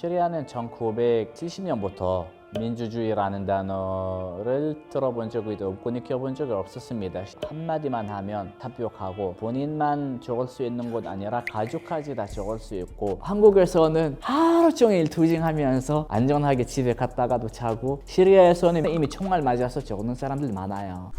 시리아는 1970년부터 민주주의라는 단어를 들어본 적이 없고 느껴본 적이 없었습니다. 한마디만 하면 타피오카고 본인만 적을 수 있는 곳 아니라 가족까지 다 적을 수 있고, 한국에서는 하루 종일 투쟁하면서 안전하게 집에 갔다가도 자고, 시리아에서는 이미 총알 맞아서 적는 사람들 많아요.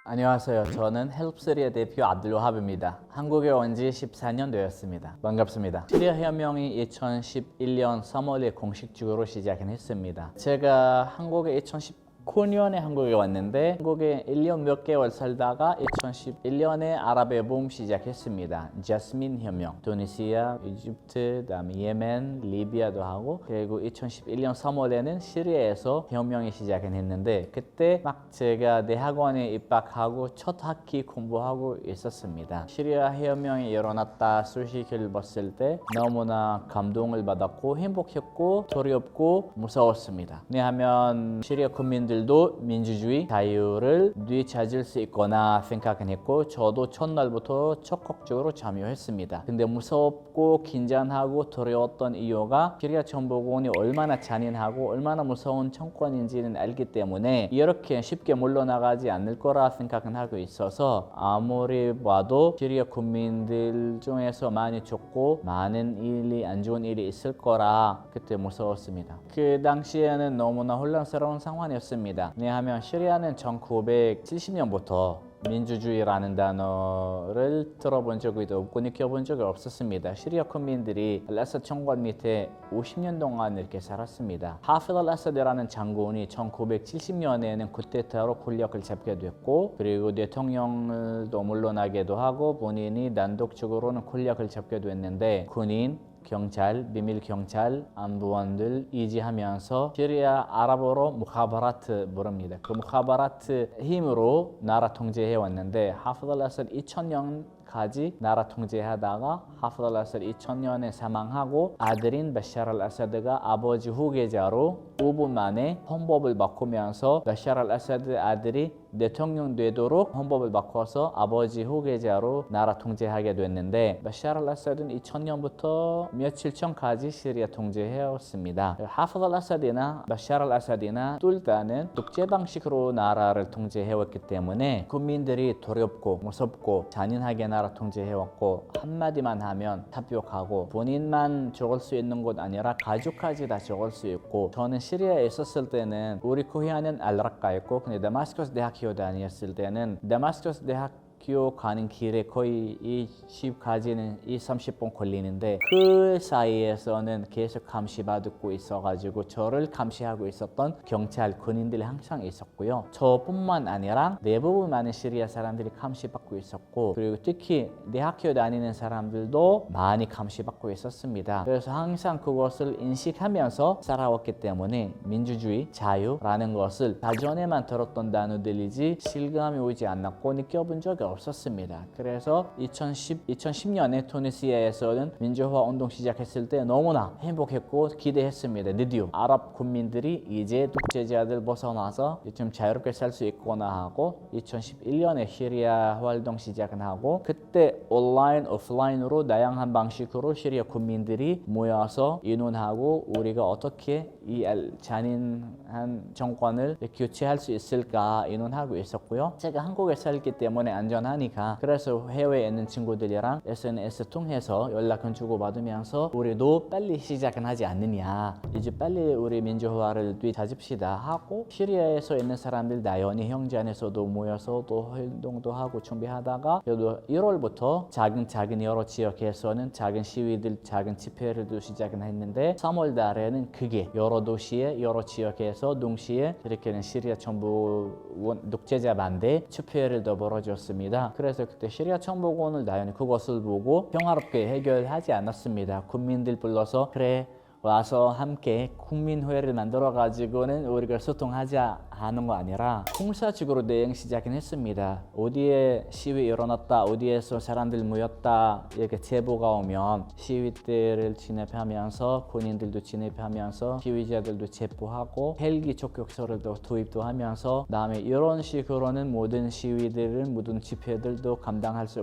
안녕하세요. 저는 헬프시리아 대표 압둘와합입니다. 한국에 온 지 14년 되었습니다. 반갑습니다. 시리아 혁명이 2011년 3월에 공식적으로 시작했습니다. 제가 한국에 2019년에 한국에 왔는데, 한국에 1년 몇 개월 살다가 2011년에 아랍의 붐 시작했습니다. 자스민 혁명, 투니시아, 이집트, 그다음에 예멘, 리비아도 하고, 그리고 2011년 3월에는 시리아에서 혁명이 시작했는데, 그때 막 제가 대학원에 입학하고 첫 학기 공부하고 있었습니다. 시리아 혁명이 일어났다 소식을 봤을 때 너무나 감동을 받았고 행복했고 두렵고 무서웠습니다. 왜냐하면 시리아 국민들도 민주주의, 자유를 되찾을 수 있거나 생각했고, 저도 첫날부터 적극적으로 참여했습니다. 근데 무섭고 긴장하고 두려웠던 이유가 시리아 정부군이 얼마나 잔인하고 얼마나 무서운 정권인지는 알기 때문에 이렇게 쉽게 물러나가지 않을 거라 생각은 하고 있어서, 아무리 봐도 시리아 국민들 중에서 많이 죽고 많은 일이, 안 좋은 일이 있을 거라 그때 무서웠습니다. 그 당시에는 너무나 혼란스러운 상황이었습니다. 왜냐하면 시리아는 1970년부터 민주주의라는 단어를 들어본 적이 없고 느껴본 적이 없었습니다. 시리아 국민들이 알아사드 정권 밑에 50년 동안 이렇게 살았습니다. 하피즈 알아사드라는 장군이 1970년에는 쿠데타로 권력을 잡게 됐고, 그리고 대통령도 물러나기도 하고 본인이 단독적으로는 권력을 잡게 됐는데, 군인, 경찰, 비밀 경찰, 안보원들 이지하면서 시리아 아랍어로 무카바라트 부릅니다. 그 무카바라트 힘으로 나라 통제해 왔는데, 하피즈 알아사드 2000년까지 나라 통제하다가 하피즈 알아사드 2000년에 사망하고, 아들인 바샤르 알아사드가 아버지 후계자로 5분 만에 헌법을 바꾸면서 바샤르 알아사드 아들이 대통령 되도록 헌법을 바꿔서 아버지 후계자로 나라 통제하게 됐는데, 바샤르 알아사드는 2000년부터 며칠 전까지 시리아 통제해왔습니다. 하피즈 알아사드나 바샤르 알아사드나 둘 다는 독재 방식으로 나라를 통제해왔기 때문에 국민들이 두렵고 무섭고 잔인하게 나라 통제해왔고, 한마디만 하면 타피오카고 본인만 적을 수 있는 곳 아니라 가족까지 다 적을 수 있고, 저는 시리아에 있었을 때는 우리 코리아는 알라카였고, 근데 다마스커스 대학교 다녔을 때는 다마스커스 대학교 가는 길에 거의 이 집까지는 30분 걸리는데, 그 사이에서는 계속 감시받고 있어가지고 저를 감시하고 있었던 경찰, 군인들이 항상 있었고요. 저뿐만 아니라 대부분 많은 시리아 사람들이 감시받고 있었고, 그리고 특히 대학교 다니는 사람들도 많이 감시받고 있었습니다. 그래서 항상 그것을 인식하면서 살아왔기 때문에 민주주의, 자유라는 것을 사전에만 들었던 단어들이지 실감이 오지 않았고 느껴본 적이 없었습니다. 그래서 2010년에 투니시아에서는 민주화 운동 시작했을 때 너무나 행복했고 기대했습니다. 드디어 아랍 국민들이 이제 독재자들 벗어나서 좀 자유롭게 살 수 있구나 하고, 2011년에 시리아 활동 시작을 하고, 그때 온라인, 오프라인으로 다양한 방식으로 시리아 국민들이 모여서 의논하고 우리가 어떻게 이 잔인한 정권을 교체할 수 있을까 의논하고 있었고요. 제가 한국에 살기 때문에 안전하니까, 그래서 해외에 있는 친구들이랑 SNS 통해서 연락을 주고받으면서 우리도 빨리 시작은 하지 않느냐, 이제 빨리 우리 민주화를 되찾읍시다 하고, 시리아에서 있는 사람들 나연히 형제 안에서도 모여서 또 활동도 하고 준비하다가, 그래도 1월부터 작은 여러 지역에서는 작은 시위들, 작은 집회를 시작은 했는데, 3월 달에는 그게 여러 도시에 여러 지역에서 동시에 이렇게는 시리아 정부군 독재자 반대 집회를 더 벌어졌습니다. 그래서 그때 시리아 정부군을 나연히 그것을 보고 평화롭게 해결하지 않았습니다. 국민들 불러서 그래 와서 함께 국민회를 만들어 가지고는 우리가 소통하자 하는 거 아니라 공사적으로 대응 시작은 했습니다. 어디에 시위 일어났다, 어디에서 사람들 모였다 이렇게 제보가 오면 시위대를 진입하면서 군인들도 진입하면서 시위자들도 체포하고 헬기 적격소를 도입도 하면서, 다음에 이런 식으로는 모든 시위들은 모든 집회들도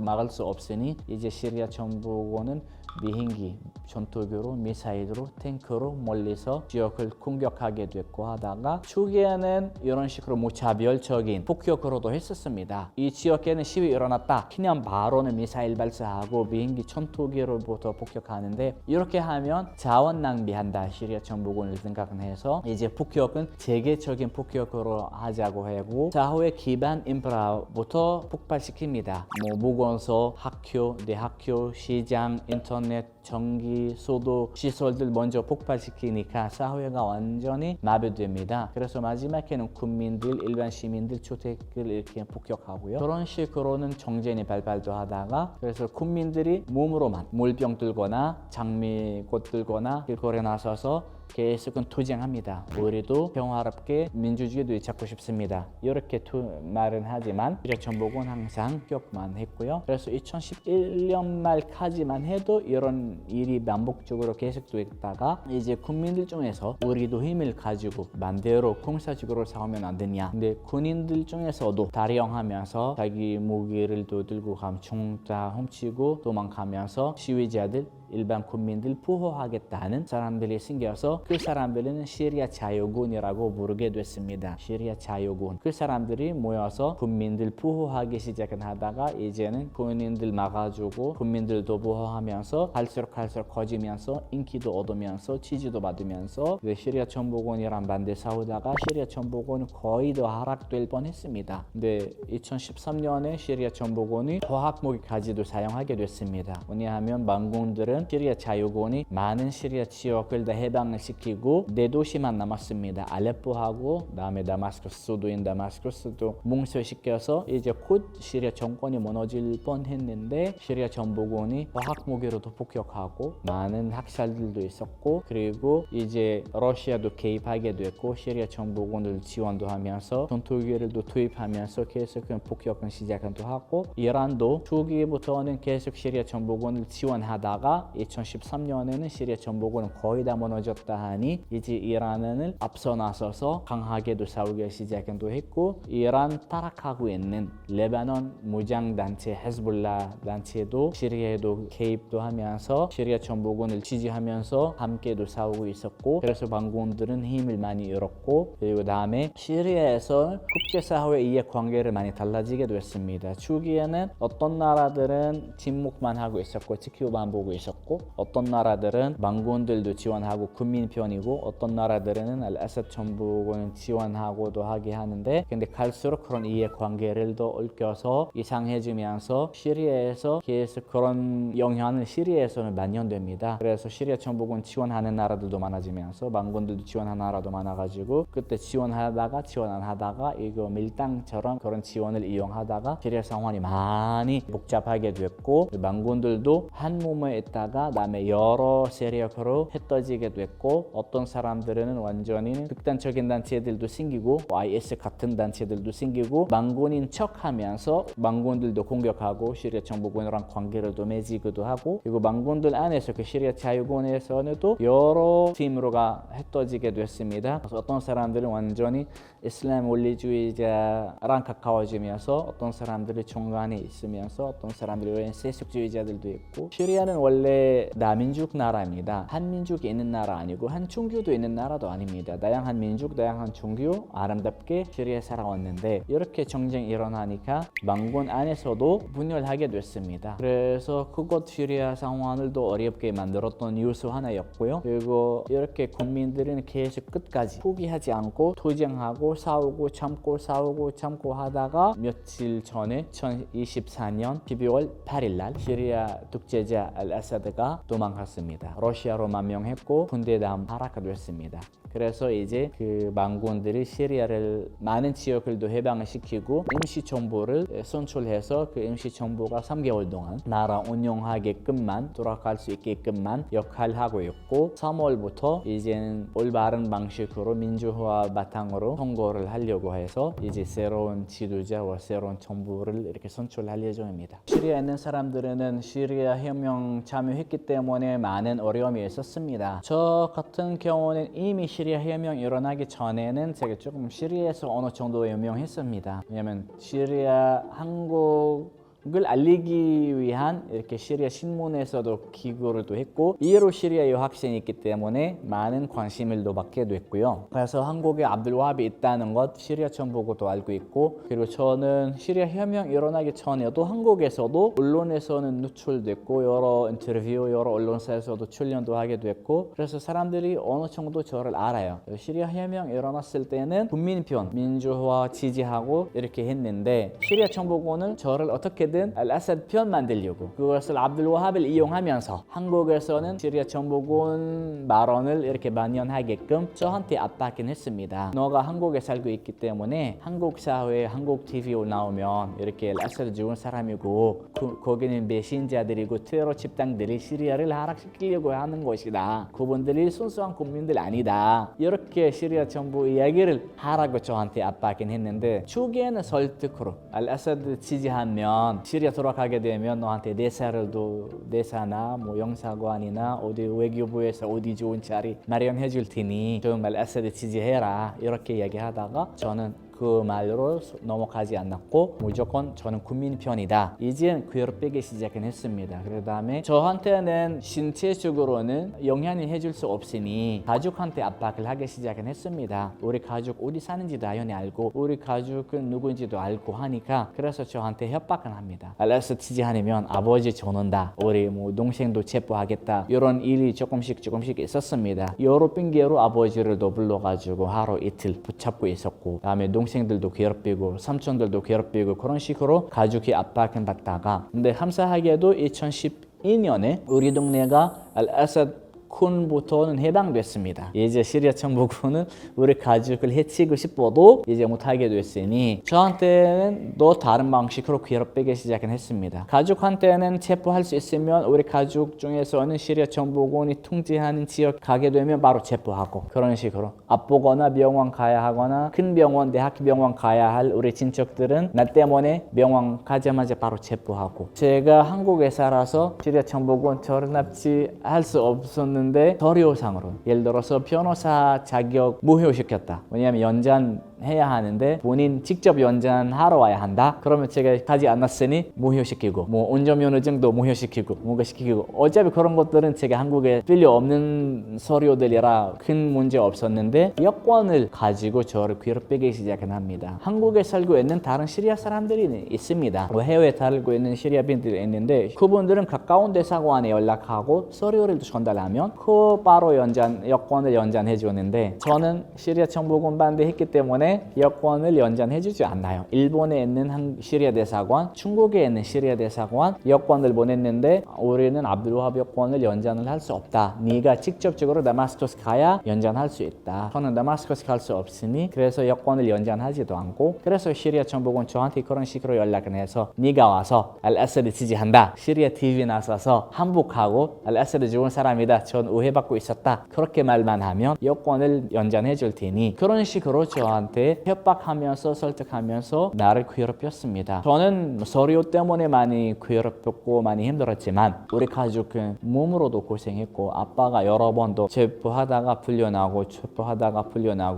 막을 수 없으니 이제 시리아 정부군은 비행기, 전투기로, 미사일로, 탱크로 멀리서 지역을 공격하게 됐고 하다가 초기에는 이런 식으로 무차별적인 폭격으로도 했었습니다. 이 지역에는 시위 일어났다. 그냥 바로는 미사일 발사하고 비행기, 전투기로부터 폭격하는데 이렇게 하면 자원 낭비한다. 시리아 정부군을 생각해서 이제 폭격은 세계적인 폭격으로 하자고 하고 사회 기반 인프라부터 폭발시킵니다. 보건소, 학교, 대학교, 시장, 인터넷, 전기, 소도, 시설들 먼저 폭발시키니까 사회가 완전히 마비됩니다. 그래서 마지막에는 국민들, 일반 시민들 주택을 이렇게 폭격하고요. 그런 식으로는 정전이 발발도 하다가 그래서 국민들이 몸으로만 물병 들거나 장미꽃 들거나 길거리에 나서서 계속은 투쟁합니다. 우리도 평화롭게 민주주의도 찾고 싶습니다. 이렇게 말은 하지만 시리아 정부군 항상 폭격만 했고요. 그래서 2011년 말까지만 해도 이런 일이 반복적으로 계속되다가 이제 국민들 중에서 우리도 힘을 가지고 반대로 군사적으로 싸우면 안 되냐. 근데 군인들 중에서도 다령하면서 자기 무기를 들고 총 다 훔치고 도망가면서 시위자들 일반 국민들 보호하겠다는 사람들이 생겨서 그 사람들은 시리아 자유군이라고 부르게 됐습니다. 시리아 자유군. 그 사람들이 모여서 국민들 보호하기 시작하다가 이제는 군인들 막아주고 국민들도 보호하면서 갈수록 커지면서 인기도 얻으면서 지지도 받으면서 시리아 정부군이랑 반대 싸우다가 시리아 정부군은 거의 더 하락될 뻔했습니다. 근데 2013년에 시리아 정부군이 화학무기까지도 사용하게 됐습니다. 왜냐하면 반군들은 시리아 자유군이 많은 시리아 지역을 다 해방을 시키고 4도시만 남았습니다. 알레포하고 다음에 다마스커스, 수도인 다마스커스도 뭉쳐시켜서 이제 곧 시리아 정권이 무너질 뻔했는데 시리아 정부군이 화학무기로도 폭격하고 많은 학살들도 있었고 그리고 이제 러시아도 개입하게 됐고 시리아 정부군을 지원도 하면서 전투기를 투입하면서 계속 폭격을 시작도 하고 이란도 초기부터는 계속 시리아 정부군을 지원하다가 2013년에는 시리아 정부군은 거의 다 무너졌다 하니 이제 이란은 앞서 나서서 강하게도 싸우기 시작도 했고 이란 타락하고 있는 레바논 무장단체 헤즈볼라 단체도 시리아에도 개입도 하면서 시리아 정부군을 지지하면서 함께도 싸우고 있었고 그래서 반군들은 힘을 많이 잃었고 그리고 다음에 시리아에서 국제사회 이해관계를 많이 달라지게 됐습니다. 초기에는 어떤 나라들은 침묵만 하고 있었고 지켜만 보고 있었고 어떤 나라들은 반군들도 지원하고 국민 편이고 어떤 나라들은 알아사드 정부군을 지원하고도 하게 하는데 근데 갈수록 그런 이해관계를 더 얽혀서 이상해지면서 시리아에서 계속 그런 영향은 시리아에서는 만연됩니다. 그래서 시리아 정부군 지원하는 나라들도 많아지면서 반군들도 지원하는 나라도 많아가지고 그때 지원하다가 지원 안 하다가 이거 밀당처럼 그런 지원을 이용하다가 시리아 상황이 많이 복잡하게 됐고 반군들도 한 몸에 있다가 다음에 여러 세력으로 흩어지게 됐고 어떤 사람들은 완전히 극단적인 단체들도 생기고 IS 같은 단체들도 생기고 반군인 척하면서 반군들도 공격하고 시리아 정부군이랑 관계를 또 맺기도 하고 그리고 반군들 안에서 그 시리아 자유군에서는 또 여러 팀으로가 흩어지게 됐습니다. 그래서 어떤 사람들은 완전히 이슬람 원리주의자랑 가까워지면서 어떤 사람들이 중간에 있으면서 어떤 사람들이 세속주의자들도 있고 시리아는 원래 다민족 나라입니다. 한민족이 있는 나라 아니고 한종교도 있는 나라도 아닙니다. 다양한 민족, 다양한 종교 아름답게 시리아에 살아왔는데 이렇게 전쟁이 일어나니까 반군 안에서도 분열하게 됐습니다. 그래서 그것 시리아 상황을 더 어렵게 만들었던 요소 하나였고요. 그리고 이렇게 국민들은 계속 끝까지 포기하지 않고 투쟁하고 싸우고 참고 하다가 며칠 전에 2024년 12월 8일 날 시리아 독재자 알아사드가 도망갔습니다. 러시아로 망명했고 군대 다음 하락됐습니다. 그래서 이제 그 반군들이 시리아를 많은 지역을도 해방을 시키고 임시정부를 선출해서 그 임시정부가 3개월 동안 나라 운영하게끔만 돌아갈 수 있게끔만 역할을 하고 있고 3월부터 이제는 올바른 방식으로 민주화 바탕으로 선거를 하려고 해서 이제 새로운 지도자와 새로운 정부를 이렇게 선출할 예정입니다. 시리아에 있는 사람들은 시리아 혁명 참여했기 때문에 많은 어려움이 있었습니다. 저 같은 경우는 이미 시리아 혁명 일어나기 전에는 제가 조금 시리아에서 어느 정도 유명했습니다. 왜냐면 시리아 한국 그걸 알리기 위한 이렇게 시리아 신문에서도 기고를 또 했고 이해로 시리아 유학생이 있기 때문에 많은 관심을 또 받게 됐고요. 그래서 한국에 압둘와합이 있다는 것 시리아 처음 보고도 알고 있고 그리고 저는 시리아 혁명 일어나기 전에도 한국에서도 언론에서는 노출됐고 여러 인터뷰 여러 언론사에서도 출연도 하게 됐고 그래서 사람들이 어느 정도 저를 알아요. 시리아 혁명 일어났을 때는 국민편 민주화 지지하고 이렇게 했는데 시리아 정보군은 저를 어떻게든 알아사드 편 만들려고 그것을 압둘와합을 이용하면서 한국에서는 시리아 정보군 발언을 이렇게 만연하게끔 저한테 압박을 했습니다. 너가 한국에 살고 있기 때문에 한국 사회 한국 TV에 나오면 이렇게 알아사드 좋은 사람이고 거기는 배신자들이고 테러 집단들이 시리아를 하락시키려고 하는 것이다. 그분들이 순수한 국민들 아니다. 이렇게 시리아 정부 이야기를 하라고 저한테 압박을 했는데 초기에는 설득으로 알아사드 지지하면 시리아 돌아가게 되면 너한테 대사나 뭐 영사관이나 어디 외교부에서 어디 좋은 자리 마련해 줄 테니 좀 알아사드 지지해라 이렇게 이야기하다가 저는 그 말로 넘어가지 않았고 무조건 저는 국민 편이다. 이제 괴롭히기 시작했습니다. 그 다음에 저한테는 신체적으로는 영향을 해줄 수 없으니 가족한테 압박을 하기 시작했습니다. 우리 가족 어디 사는지 당연히 알고 우리 가족은 누구인지도 알고 하니까 그래서 저한테 협박을 합니다. 알아서 지지하면 아버지 죽는다. 우리 뭐 동생도 체포하겠다. 이런 일이 조금씩 있었습니다. 여러 핑계로 아버지를 더 불러가지고 하루 이틀 붙잡고 있었고 다음에 동생들도 괴롭히고 삼촌들도 괴롭히고 그런 식으로 가족이 압박을 받다가 근데 감사하게도 2012년에 우리 동네가 알아사드 군부터는 해방됐습니다. 이제 시리아 정부군은 우리 가족을 해치고 싶어도 이제 못하게 됐으니 저한테는 또 다른 방식으로 괴롭히기 시작했습니다. 가족한테는 체포할 수 있으면 우리 가족 중에서는 시리아 정부군이 통제하는 지역 가게 되면 바로 체포하고 그런 식으로 아프거나 병원 가야 하거나 큰 병원 대학병원 가야 할 우리 친척들은 나 때문에 병원 가자마자 바로 체포하고 제가 한국에 살아서 시리아 정부군 저를 납치할 수 없었는데 서류상으로 예를 들어서 변호사 자격 무효시켰다. 왜냐하면 연장해야 하는데 본인 직접 연장하러 와야 한다. 그러면 제가 하지 않았으니 무효시키고 뭐 운전면허증도 무효시키고 뭔가 시키고 어차피 그런 것들은 제가 한국에 필요 없는 서류들이라 큰 문제 없었는데 여권을 가지고 저를 괴롭히기 시작합니다. 한국에 살고 있는 다른 시리아 사람들이 있습니다. 해외에 살고 있는 시리아인들이 있는데 그분들은 가까운 대사관에 연락하고 서류를 전달하면 그 바로 여권을 연장해 주는데 저는 시리아 정부군 반대했기 때문에 여권을 연장해 주지 않나요. 일본에 있는 시리아 대사관, 중국에 있는 시리아 대사관 여권을 보냈는데 우리는 압둘와합 여권을 연장을 할 수 없다. 네가 직접적으로 다마스커스 가야 연장할 수 있다. 저는 다마스커스 갈 수 없으니 그래서 여권을 연장하지도 않고 그래서 시리아 정부군 저한테 그런 식으로 연락을 해서 네가 와서 알아사드 지지한다. 시리아 TV 나서서 항복하고 알아사드 좋은 사람이다. 전 오해받고 있었다. 그렇게 말만 하면 여권을 연장해 줄 테니 그런 식으로 저한테 협박하면서 설득하면서 나를 괴롭혔습니다. 저는 서류 때문에 많이 괴롭혔고 많이 힘들었지만 우리 가족은 몸으로도 고생했고 아빠가 여러 번도 체포하다가 풀려나고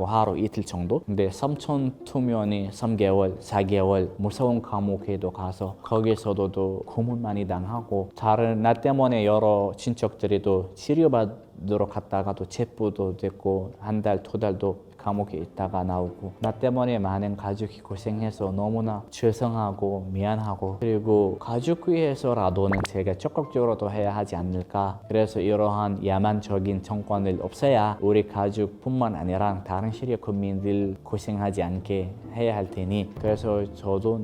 하루 이틀 정도 근데 삼촌 투면이 3개월 4개월 무서운 감옥에도 가서 거기서도 고문 많이 당하고 다른 나 때문에 여러 친척들이 또 치료받으러 갔다가도 체포도 됐고 한 달, 두 달도 감옥에 있다가 나오고 나 때문에 많은 가족이 고생해서 너무나 죄송하고 미안하고 그리고 가족 위해서라도는 제가 적극적으로 더 해야 하지 않을까. 그래서 이러한 야만적인 정권을 없애야 우리 가족뿐만 아니라 다른 시리아 국민들 고생하지 않게 해야 할 테니 그래서 저도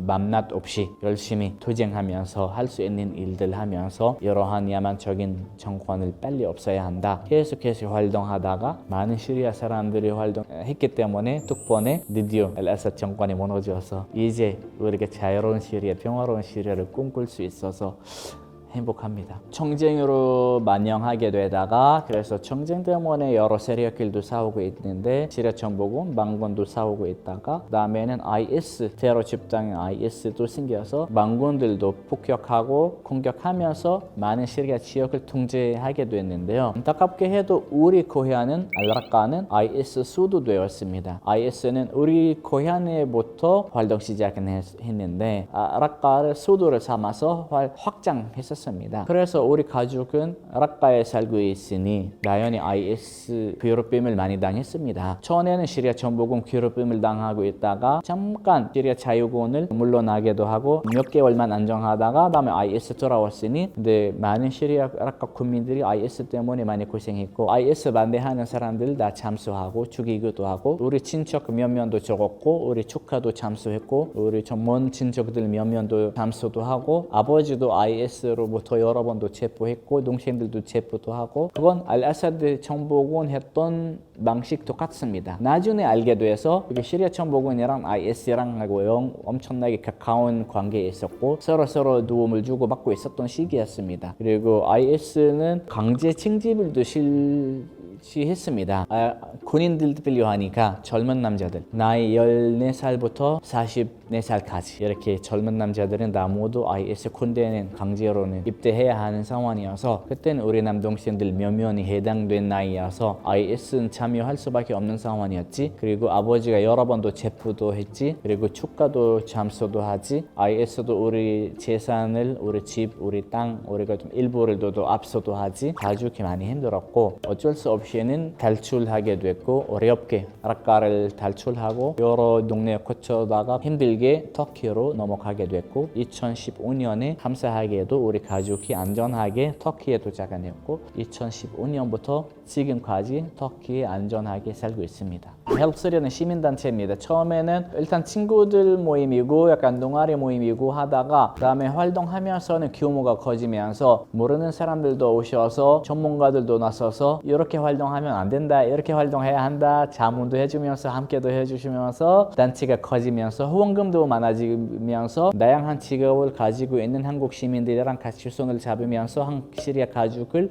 맘낮 없이 열심히 투쟁하면서 할 수 있는 일들 하면서 이러한 야만적인 정권을 빨리 없애야 한다. 계속해서 활동하다가 많은 시리아 사람들이 활동했기 때문에 덕분에 드디어 알아사드 정권이 무너져서 이제 우리가 자유로운 시리아, 평화로운 시리아를 꿈꿀 수 있어서 행복합니다. 청쟁으로 만영하게 되다가 그래서 청쟁 때문에 여러 세력들도 싸우고 있는데 시리아 정복은 망군도 싸우고 있다가 다음에는 IS 테러 집단인 IS도 생겨서 망군들도 폭격하고 공격하면서 많은 시리아 지역을 통제하게 됐는데요. 안타깝게 해도 우리 고향은 알라카는 IS 수도되었습니다. IS는 우리 고향에부터 활동 시작했는데 알라카를 수도를 삼아서 확장했었습니다. 그래서 우리 가족은 라카에 살고 있으니 당연히 IS 괴롭힘을 많이 당했습니다. 전에는 시리아 정복군 괴롭힘을 당하고 있다가 잠깐 시리아 자유군을 물러나기도 하고 몇 개월만 안정하다가 다음에 IS 돌아왔으니 근데 많은 시리아 라카 국민들이 IS 때문에 많이 고생했고 IS 반대하는 사람들 다 잠수하고 죽이기도 하고 우리 친척 몇 명도 죽었고 우리 조카도 잠수했고 우리 먼 친척들 몇 명도 잠수도 하고 아버지도 IS로부터 여러 번도 체포했고 동생들도 체포도 하고 그건 알아사드 정복군 했던 방식 똑같습니다. 나중에 알게 돼서 시리아 정복군이랑 IS랑 하고 엄청나게 가까운 관계에 있었고 서로 도움을 주고받고 있었던 시기였습니다. 그리고 IS는 강제 징집을도 실시했습니다. 군인들도 필요하니까 젊은 남자들 나이 14살부터 44살까지 이렇게 젊은 남자들은 다 모두 IS 군대는 강제로는 입대해야 하는 상황이어서 그때는 우리 남동생들 몇 명이 해당된 나이여서 IS는 참여할 수밖에 없는 상황이었지. 그리고 아버지가 여러 번도 체포도 했지. 그리고 축가도 잠수도 하지. IS도 우리 재산을 우리 집, 우리 땅, 우리가 좀 일부를 도 압수도 하지. 가족이 많이 힘들었고 어쩔 수 없이는 탈출하게 됐고 어렵게 라카를 탈출하고 여러 동네 거쳐다가 힘들게 터키로 넘어가게 됐고 2015년에 감사하게도 우리 가족이 안전하게 터키에 도착했고 2015년부터 지금까지 터키에 안전하게 살고 있습니다. 헬프스리아는 시민단체입니다. 처음에는 일단 친구들 모임이고 약간 동아리 모임이고 하다가 그다음에 활동하면서는 규모가 커지면서 모르는 사람들도 오셔서 전문가들도 나서서 이렇게 활동하면 안 된다, 이렇게 활동해야 한다, 자문도 해주면서 함께도 해주시면서 단체가 커지면서 후원금도 많아지면서 다양한 직업을 가지고 있는 한국 시민들이랑 같이 손을 잡으면서 시리아 가족을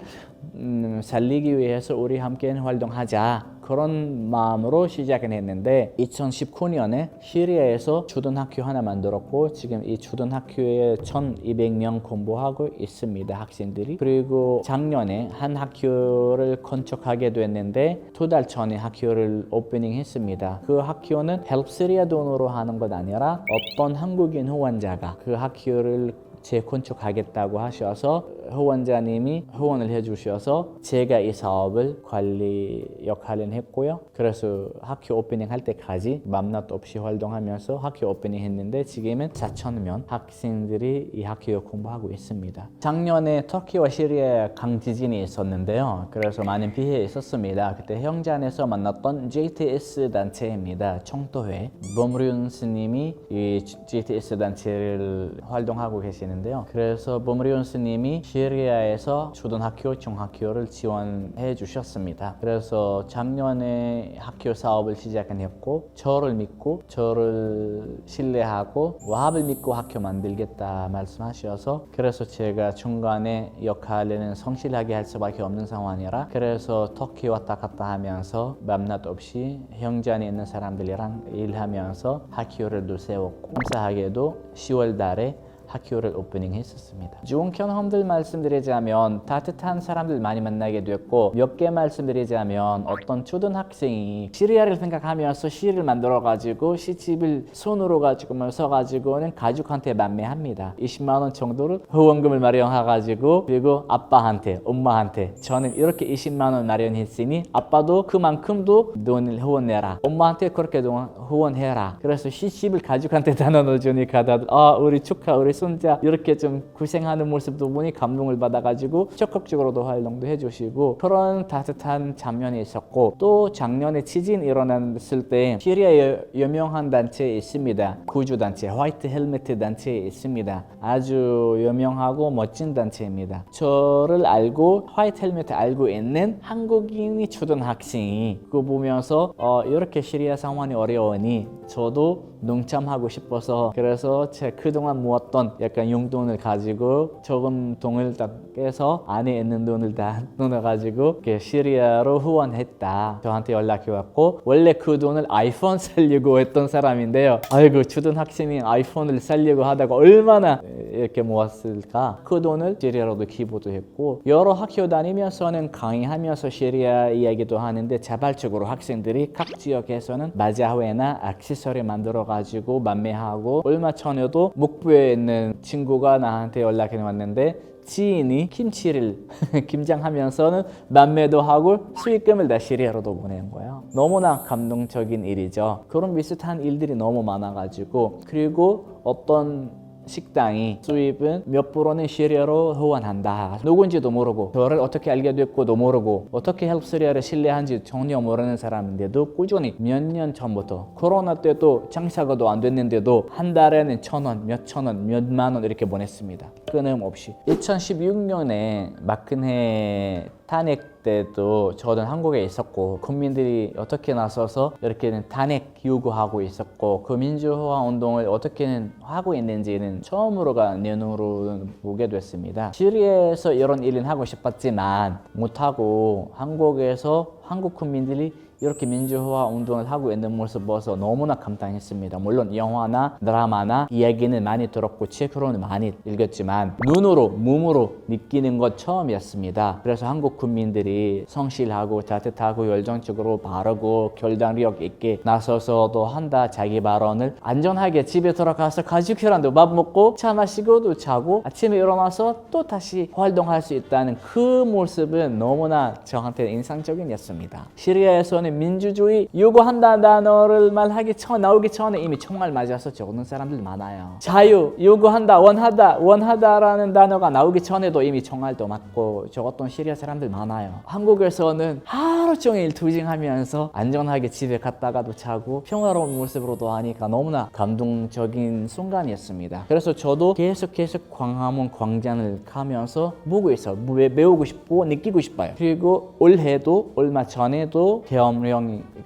살리기 위해서 우리 함께 활동하자 그런 마음으로 시작을 했는데 2019년에 시리아에서 초등학교 하나 만들었고 지금 이 초등학교에 1200명 공부하고 있습니다. 학생들이. 그리고 작년에 한 학교를 건축하게 됐는데 2달 전에 학교를 오프닝했습니다. 그 학교는 헬프시리아 돈으로 하는 것 아니라 어떤 한국인 후원자가 그 학교를 재건축하겠다고 하셔서 후원자님이 후원을 해주셔서 제가 이 사업을 관리 역할을 했고요. 그래서 학교 오프닝 할 때까지 맘낮 없이 활동하면서 학교 오프닝 했는데 지금은 4,000명 학생들이 이 학교에 공부하고 있습니다. 작년에 터키와 시리아 강지진이 있었는데요. 그래서 많은 피해 있었습니다. 그때 현장에서 만났던 JTS 단체입니다. 청도회 범륜 스님이 이 JTS 단체를 활동하고 계시는데요. 그래서 범륜 스님이 시리아에서 초등학교, 중학교를 지원해 주셨습니다. 그래서 작년에 학교 사업을 시작했고 저를 믿고 저를 신뢰하고 와합을 믿고 학교 만들겠다 말씀하셔서 그래서 제가 중간에 역할에는 성실하게 할 수밖에 없는 상황이라 그래서 터키 왔다 갔다 하면서 맘낮 없이 현장에 있는 사람들이랑 일하면서 학교를 세웠고 감사하게도 10월 달에 학교를 오프닝했었습니다. 좋은 경험들 말씀드리자면 따뜻한 사람들 많이 만나게 됐고 몇 개 말씀드리자면 어떤 초등학생이 시리아를 생각하면서 시를 만들어가지고 시집을 손으로 가지고 써가지고는 가족한테 만매합니다. 20만 원 정도를 후원금을 마련해가지고 그리고 아빠한테 엄마한테 저는 이렇게 20만 원 마련했으니 아빠도 그만큼도 돈을 후원해라. 엄마한테 그렇게 후원해라. 그래서 시집을 가족한테 다 나눠주니까 다들 우리 조카 우리 손자 이렇게 좀 고생하는 모습도 보니 감동을 받아가지고 적극적으로도 활동도 해주시고 그런 따뜻한 장면이 있었고 또 작년에 지진이 일어났을 때 시리아의 유명한 단체에 있습니다. 구조단체 화이트 헬멧 단체에 있습니다. 아주 유명하고 멋진 단체입니다. 저를 알고 화이트 헬멧 알고 있는 한국인이 초등학생이 그거 보면서 이렇게 시리아 상황이 어려우니 저도 농참하고 싶어서 그래서 제가 그동안 모았던 약간 용돈을 가지고 조금 돈을 딱 깨서 안에 있는 돈을 다 넣어가지고 시리아로 후원했다. 저한테 연락이 왔고 원래 그 돈을 아이폰 살려고 했던 사람인데요. 아이고 초등학생이 아이폰을 살려고 하다가 얼마나 이렇게 모았을까. 그 돈을 시리아로도 기부도 했고 여러 학교 다니면서는 강의하면서 시리아 이야기도 하는데 자발적으로 학생들이 각 지역에서는 마자회나 액세서리 만들어가지고 판매하고 얼마 전에도 목포에 있는 친구가 나한테 연락이 왔는데 지인이 김치를 김장하면서는 판매도 하고 수익금을 다 시리아로도 보낸 거예요. 너무나 감동적인 일이죠. 그런 비슷한 일들이 너무 많아가지고 그리고 어떤 식당이 수입은 몇 프로는 시리아로 후원한다. 누군지도 모르고 저를 어떻게 알게 됐고도 모르고 어떻게 헬프시리아를 신뢰한지 전혀 모르는 사람인데도 꾸준히 몇 년 전부터 코로나 때도 장사가도 안 됐는데도 한 달에는 1,000원, 몇천 원, 몇만 원 이렇게 보냈습니다. 끊임없이. 2016년에 박근혜 탄핵 때도 저는 한국에 있었고 국민들이 어떻게 나서서 이렇게는 탄핵 요구하고 있었고 그 민주화 운동을 어떻게는 하고 있는지는 처음으로가 내 눈으로 보게 됐습니다. 시리아에서 이런 일은 하고 싶었지만 못하고 한국에서 한국 국민들이 이렇게 민주화 운동을 하고 있는 모습 보서 너무나 감탄했습니다. 물론 영화나 드라마나 이야기는 많이 들었고 책으로는 많이 읽었지만 눈으로 몸으로 느끼는 것 처음이었습니다. 그래서 한국 국민들이 성실하고 따뜻하고 열정적으로 바르고 결단력 있게 나서서도 한다. 자기 발언을 안전하게 집에 들어가서 가족이랑도 밥 먹고 차 마시고도 자고 아침에 일어나서 또 다시 활동할 수 있다는 그 모습은 너무나 저한테 인상적이었습니다. 시리아에서는 민주주의 요구한다는 단어를 나오기 전에 이미 총알 맞아서 죽는 사람들 많아요. 자유 요구한다, 원하다라는 단어가 나오기 전에도 이미 총알도 맞고 죽었던 시리아 사람들 많아요. 한국에서는 하루 종일 투쟁하면서 안전하게 집에 갔다가도 자고 평화로운 모습으로도 하니까 너무나 감동적인 순간이었습니다. 그래서 저도 계속 광화문 광장을 가면서 보고 있어요. 배우고 싶고 느끼고 싶어요. 그리고 올해도 얼마 전에도 계엄령이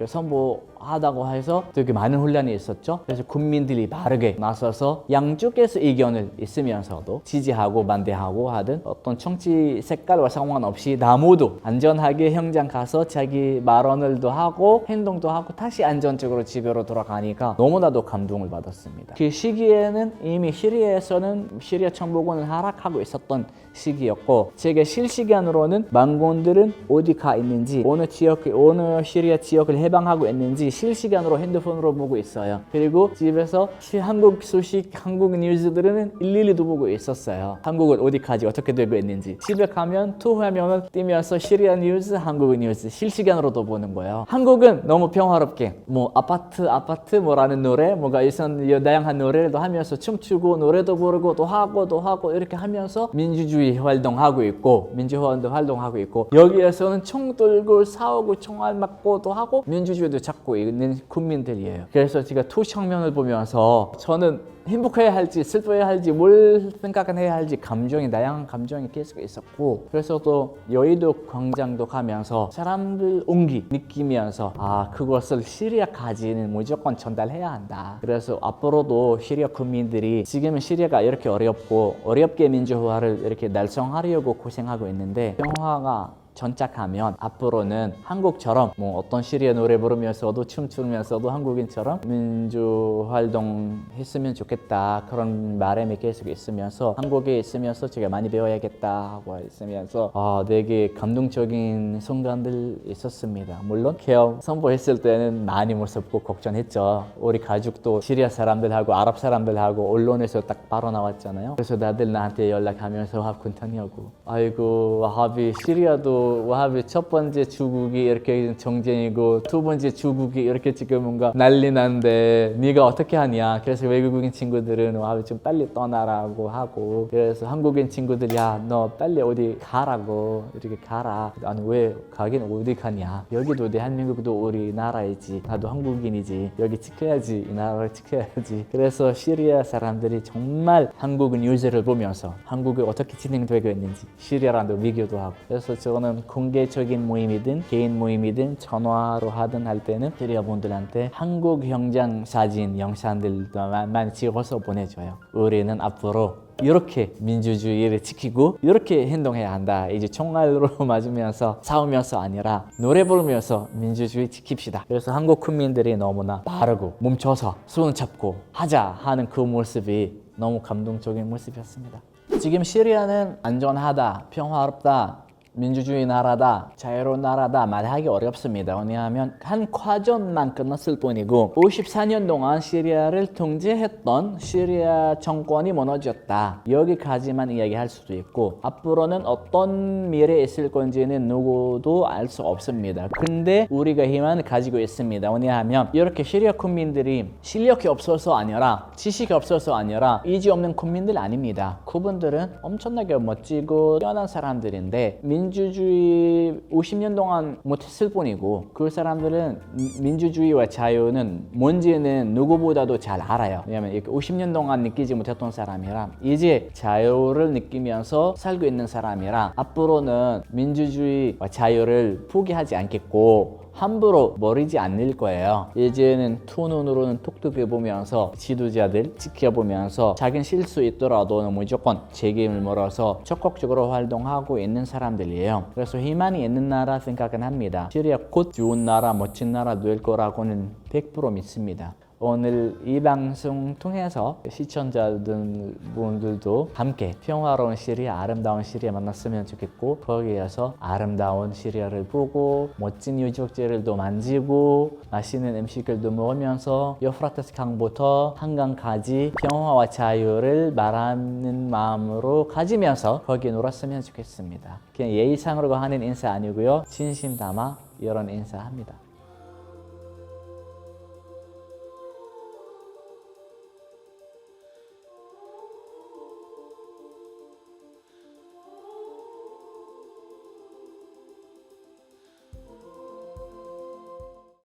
선포하다고 해서 되게 많은 혼란이 있었죠. 그래서 국민들이 바르게 나서서 양쪽에서 의견을 있으면서도 지지하고 반대하고 하든 어떤 정치 색깔과 상관없이 다 모두 안전하게 현장 가서 자기 발언을도 하고 행동도 하고 다시 안전적으로 집으로 돌아가니까 너무나도 감동을 받았습니다. 그 시기에는 이미 시리아에서는 시리아 정부군을 하락하고 있었던 시기였고 제가 실시간으로는 망군들은 어디 가 있는지 어느 시리아 지역을 해방하고 있는지 실시간으로 핸드폰으로 보고 있어요. 그리고 집에서 한국 소식, 한국 뉴스들은 일일이도 보고 있었어요. 한국은 어디까지 어떻게 되고 있는지. 집에 가면 투 화면을 띄면서 시리아 뉴스, 한국 뉴스 실시간으로도 보는 거예요. 한국은 너무 평화롭게 아파트 뭐라는 노래 뭐가 있었는데 다양한 노래도 하면서 춤추고 노래도 부르고 또 하고 이렇게 하면서 민주주의 활동하고 있고 민주화 운동 활동하고 있고 여기에서는 총 들고 싸우고 총알 맞고 또 하고 민주주의도 찾고 있는 국민들이에요. 그래서 제가 투 장면을 보면서 저는 행복해야 할지 슬퍼해야 할지 뭘 생각해야 할지 다양한 감정이 계속 있었고 그래서 또 여의도 광장도 가면서 사람들 온기 느끼면서 그것을 시리아까지는 무조건 전달해야 한다. 그래서 앞으로도 시리아 국민들이 지금은 시리아가 이렇게 어렵게 민주화를 이렇게 달성하려고 고생하고 있는데 평화가 전착하면 앞으로는 한국처럼 어떤 시리아 노래 부르면서도 춤추면서도 한국인처럼 민주활동 했으면 좋겠다 그런 바람이 계속 있으면서 한국에 있으면서 제가 많이 배워야겠다 하고 있으면서 되게 감동적인 순간들 있었습니다. 물론 계엄 선포했을 때는 많이 무섭고 걱정했죠. 우리 가족도 시리아 사람들하고 아랍 사람들하고 언론에서 딱 바로 나왔잖아요. 그래서 다들 나한테 연락하면서 와합 군탄이라고 아이고 와합이 시리아도 와합이 첫 번째 주국이 이렇게 정쟁이고 두 번째 주국이 이렇게 지금 뭔가 난리 난데 네가 어떻게 하냐. 그래서 외국인 친구들은 와합이 좀 빨리 떠나라고 하고 그래서 한국인 친구들 야 너 빨리 어디 가라고 이렇게 가라. 아니 왜 가긴 어디 가냐. 여기도 대한민국도 우리 나라이지 나도 한국인이지 여기 지켜야지 이 나라를 지켜야지. 그래서 시리아 사람들이 정말 한국 뉴스를 보면서 한국이 어떻게 진행되고 있는지 시리아랑도 비교도 하고 그래서 저는 또는 공개적인 모임이든 개인 모임이든 전화로 하든 할 때는 시리아 분들한테 한국 현장 사진, 영상들만 찍어서 보내줘요. 우리는 앞으로 이렇게 민주주의를 지키고 이렇게 행동해야 한다. 이제 총알로 맞으면서 싸우면서 아니라 노래 부르면서 민주주의 지킵시다. 그래서 한국 국민들이 너무나 빠르고 멈춰서 손 잡고 하자 하는 그 모습이 너무 감동적인 모습이었습니다. 지금 시리아는 안전하다, 평화롭다, 민주주의 나라다, 자유로운 나라다 말하기 어렵습니다. 왜냐하면 한 과정만 끝났을 뿐이고 54년 동안 시리아를 통제했던 시리아 정권이 무너졌다. 여기까지만 이야기할 수도 있고 앞으로는 어떤 미래에 있을 건지는 누구도 알 수 없습니다. 근데 우리가 희망을 가지고 있습니다. 왜냐하면 이렇게 시리아 국민들이 실력이 없어서 아니라 지식이 없어서 아니라 의지 없는 국민들 아닙니다. 그분들은 엄청나게 멋지고 뛰어난 사람들인데 민주주의 50년 동안 못했을 뿐이고 그 사람들은 민주주의와 자유는 뭔지는 누구보다도 잘 알아요. 왜냐하면 이렇게 50년 동안 느끼지 못했던 사람이라 이제 자유를 느끼면서 살고 있는 사람이라 앞으로는 민주주의와 자유를 포기하지 않겠고 함부로 버리지 않을 거예요. 이제는 두 눈으로는 똑똑해 보면서 지도자들 지켜보면서 작은 실수 있더라도 무조건 책임을 물어서 적극적으로 활동하고 있는 사람들이에요. 그래서 희망이 있는 나라 생각은 합니다. 시리아 곧 좋은 나라, 멋진 나라 될 거라고는 100% 믿습니다. 오늘 이 방송 통해서 시청자분들도 함께 평화로운 시리아, 아름다운 시리아 만났으면 좋겠고 거기에서 아름다운 시리아를 보고 멋진 유적지들도 만지고 맛있는 음식들도 먹으면서 유프라테스 강부터 한강까지 평화와 자유를 말하는 마음으로 가지면서 거기 놀았으면 좋겠습니다. 그냥 예의상으로 하는 인사 아니고요. 진심 담아 이런 인사합니다.